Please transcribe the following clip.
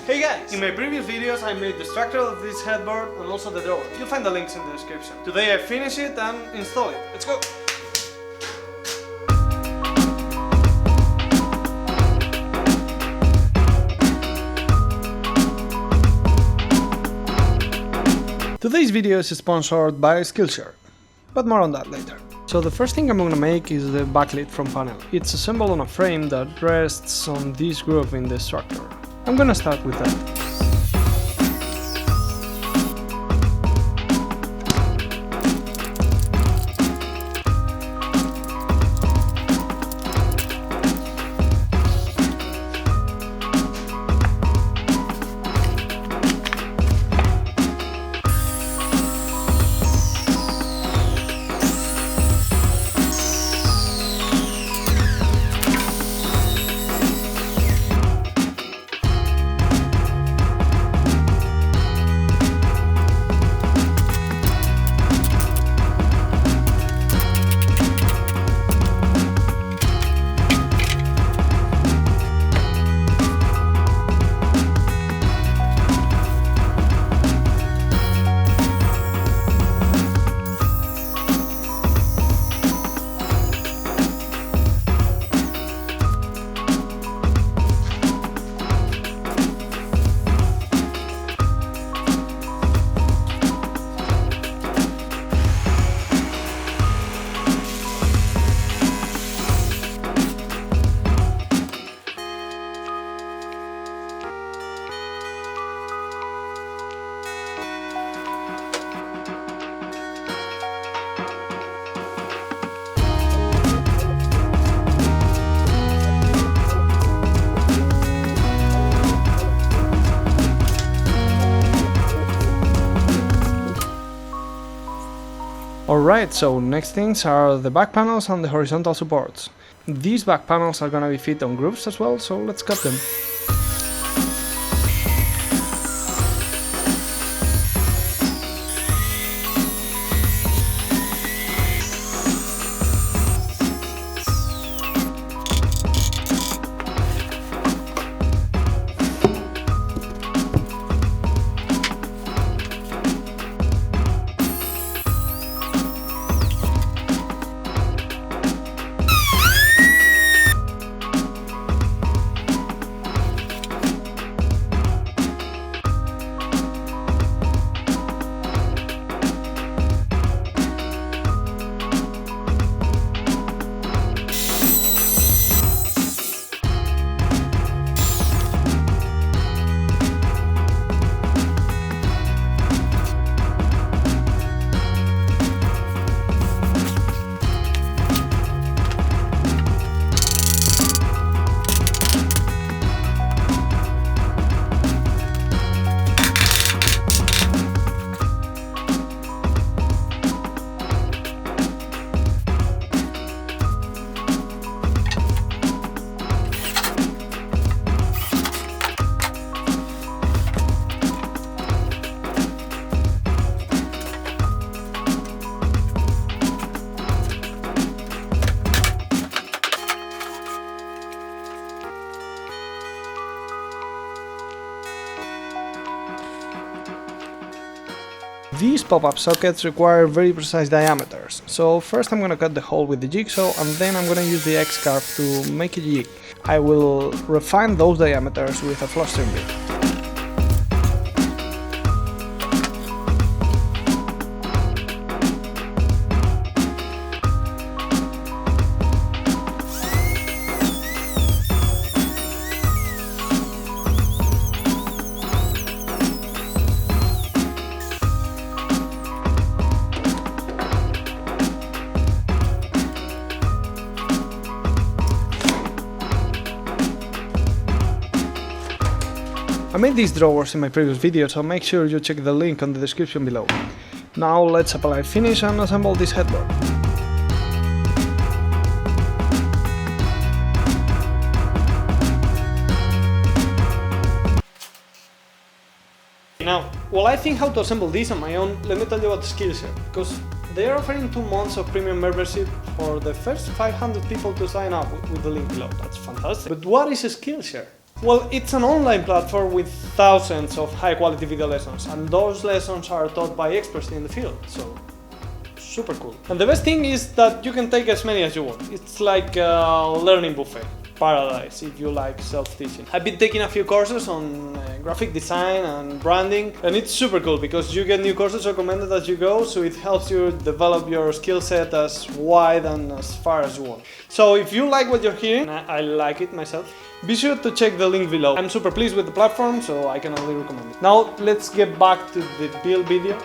Hey guys! In my previous videos I made the structure of this headboard and also the drawer. You'll find the links in the description. Today I finish it and install it. Let's go! Today's video is sponsored by Skillshare, but more on that later. So the first thing I'm gonna make is the backlit front panel. It's assembled on a frame that rests on this groove in the structure. I'm gonna start with that. Alright, so next things are the back panels and the horizontal supports. These back panels are gonna be fit on grooves as well, so let's cut them. These pop-up sockets require very precise diameters, so first I'm gonna cut the hole with the jigsaw and then I'm gonna use the X-carve to make a jig. I will refine those diameters with a flustering bit. I made these drawers in my previous video, so make sure you check the link on the description below. Now let's apply finish and assemble this headboard. Now, while I think how to assemble this on my own, let me tell you about Skillshare, because they are offering 2 months of premium membership for the first 500 people to sign up with the link below. That's fantastic. But what is Skillshare? Well, it's an online platform with thousands of high-quality video lessons, and those lessons are taught by experts in the field, so super cool. And the best thing is that you can take as many as you want. It's like a learning buffet. Paradise if you like self-teaching. I've been taking a few courses on graphic design and branding, and it's super cool because you get new courses recommended as you go, so it helps you develop your skill set as wide and as far as you want. So if you like what you're hearing, I like it myself, be sure to check the link below. I'm super pleased with the platform, so I can only recommend it. Now let's get back to the build video.